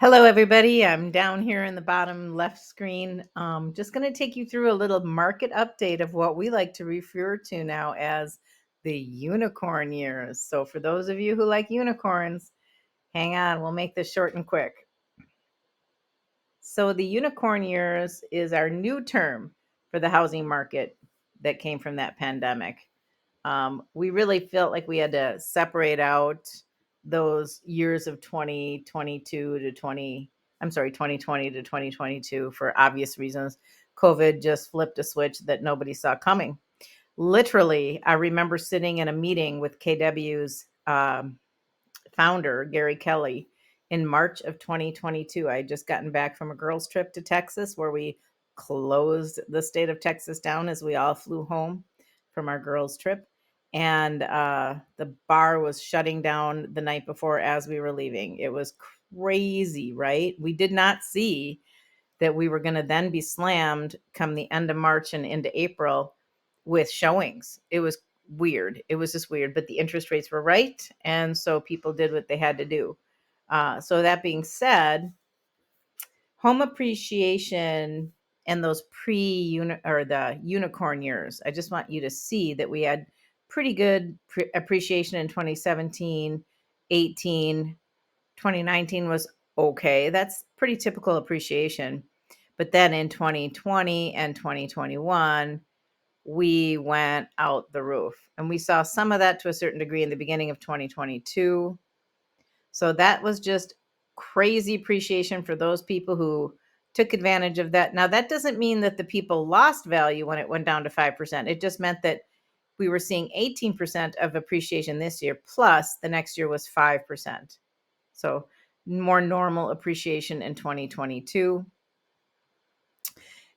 Hello, everybody. I'm down here in the bottom left screen. Just going to take you through a little market update of what we like to refer to now as the unicorn years. So, for those of you who like unicorns, hang on, we'll make this short and quick. So, the unicorn years is our new term for the housing market that came from that pandemic. We really felt like we had to separate out those years of 2022 to 2020 to 2022 for obvious reasons. COVID just flipped a switch that nobody saw coming. Literally, I remember sitting in a meeting with KW's founder, Gary Kelly, in March of 2022. I had just gotten back from a girls' trip to Texas where we closed the state of Texas down as we all flew home from our girls' trip. And the bar was shutting down the night before as we were leaving. It was crazy, right? We did not see that we were going to then be slammed come the end of March and into April with showings. It was weird. It was just weird, but the interest rates were right. And so people did what they had to do. So that being said, home appreciation and those the unicorn years, I just want you to see that we had pretty good appreciation in 2017, 18, 2019 was okay. That's pretty typical appreciation. But then in 2020 and 2021, we went out the roof. And we saw some of that to a certain degree in the beginning of 2022. So that was just crazy appreciation for those people who took advantage of that. Now, that doesn't mean that the people lost value when it went down to 5%. It just meant that we were seeing 18% of appreciation this year, plus the next year was 5%. So more normal appreciation in 2022.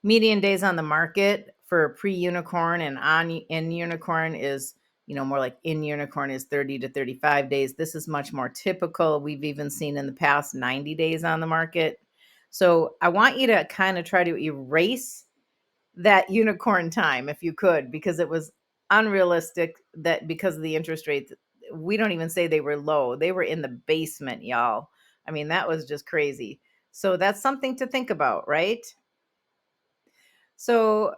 Median days on the market for pre-unicorn and in unicorn is, more like in unicorn is 30 to 35 days. This is much more typical. We've even seen in the past 90 days on the market. So I want you to kind of try to erase that unicorn time if you could, because it was unrealistic that because of the interest rates, we don't even say they were low. They were in the basement, y'all. I mean, that was just crazy. So that's something to think about, right? So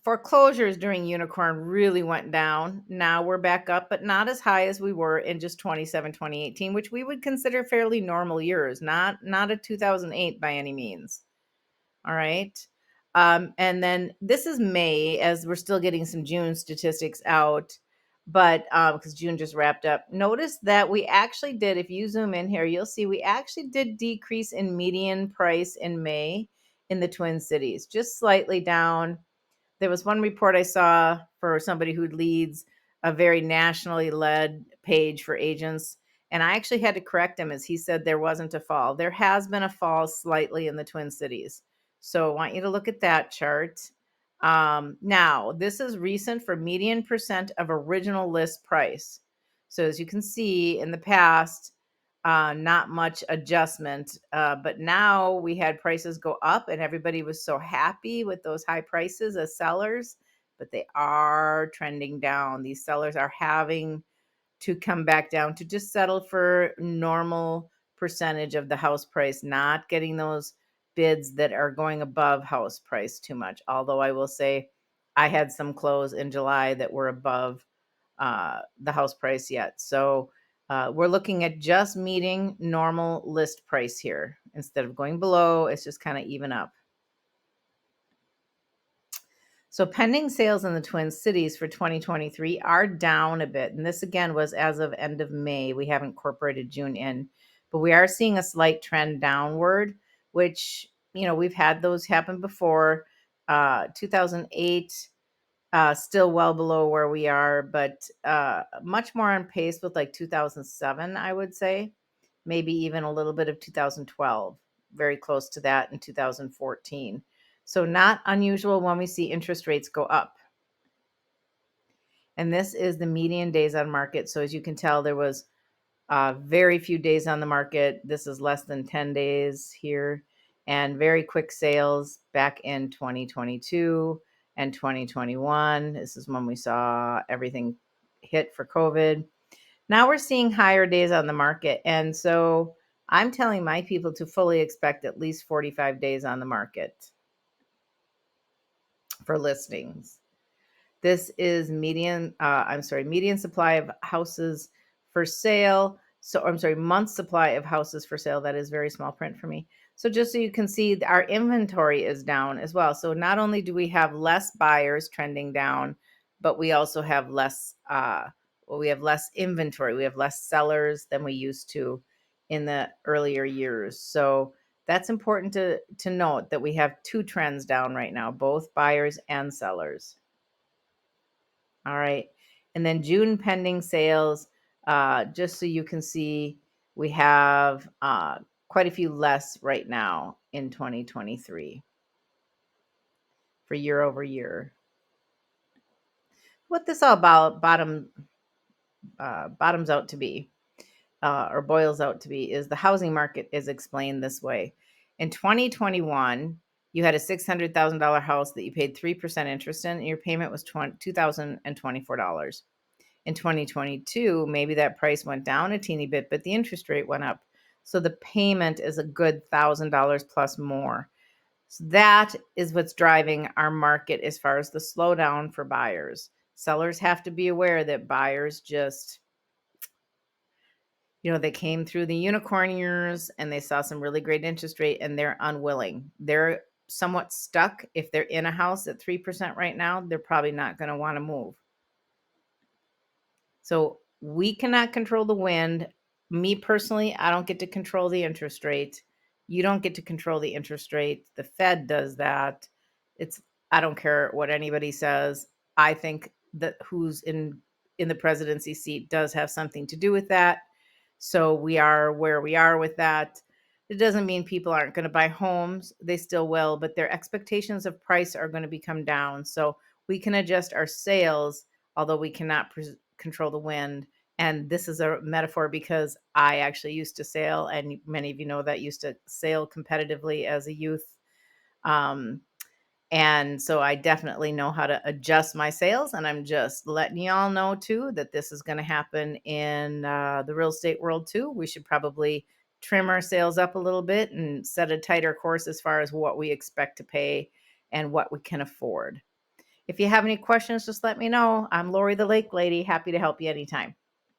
foreclosures during unicorn really went down. Now we're back up, but not as high as we were in just 2018, which we would consider fairly normal years, not a 2008 by any means. All right. And then this is May, as we're still getting some June statistics out, but because June just wrapped up. Notice that we actually did, if you zoom in here, you'll see we actually did decrease in median price in May in the Twin Cities, just slightly down. There was one report I saw for somebody who leads a very nationally led page for agents, and I actually had to correct him as he said there wasn't a fall. There has been a fall slightly in the Twin Cities. So I want you to look at that chart. Now, this is recent for median percent of original list price. So as you can see in the past, not much adjustment. But now we had prices go up and everybody was so happy with those high prices as sellers, but they are trending down. These sellers are having to come back down to just settle for normal percentage of the house price, not getting those bids that are going above house price too much. Although I will say I had some close in July that were above the house price yet. So we're looking at just meeting normal list price here. Instead of going below, it's just kind of even up. So pending sales in the Twin Cities for 2023 are down a bit. And this again was as of end of May. We haven't incorporated June in, but we are seeing a slight trend downward, which, we've had those happen before. 2008, still well below where we are, but much more on pace with like 2007, I would say, maybe even a little bit of 2012, very close to that in 2014. So not unusual when we see interest rates go up. And this is the median days on market. So as you can tell, there was very few days on the market. This is less than 10 days here, and very quick sales back in 2022 and 2021. This is when we saw everything hit for COVID. Now we're seeing higher days on the market. And so I'm telling my people to fully expect at least 45 days on the market for listings. This is median supply of houses for sale. So I'm sorry, month supply of houses for sale. That is very small print for me. So just so you can see, our inventory is down as well. So not only do we have less buyers trending down, but we also have we have less inventory. We have less sellers than we used to in the earlier years. So that's important to note, that we have two trends down right now, both buyers and sellers. All right. And then June pending sales, just so you can see, we have quite a few less right now in 2023 for year over year. What this all about bottoms out to be, or boils out to be, is the housing market is explained this way. In 2021, you had a $600,000 house that you paid 3% interest in, and your payment was $2,024. In 2022, maybe that price went down a teeny bit, but the interest rate went up. So the payment is a good $1,000 plus more. So that is what's driving our market as far as the slowdown for buyers. Sellers have to be aware that buyers just, they came through the unicorn years and they saw some really great interest rate and they're unwilling. They're somewhat stuck. If they're in a house at 3% right now, they're probably not going to want to move. So we cannot control the wind. Me personally, I don't get to control the interest rate. You don't get to control the interest rate. The Fed does that. I don't care what anybody says. I think that who's in the presidency seat does have something to do with that. So we are where we are with that. It doesn't mean people aren't going to buy homes. They still will, but their expectations of price are going to become down. So we can adjust our sales, although we cannot control the wind. And this is a metaphor because I actually used to sail, and many of you know that, used to sail competitively as a youth. And so I definitely know how to adjust my sails. And I'm just letting y'all know too that this is going to happen in the real estate world too. We should probably trim our sails up a little bit and set a tighter course as far as what we expect to pay and what we can afford. If you have any questions, just let me know. I'm Lori the Lake Lady. Happy to help you anytime.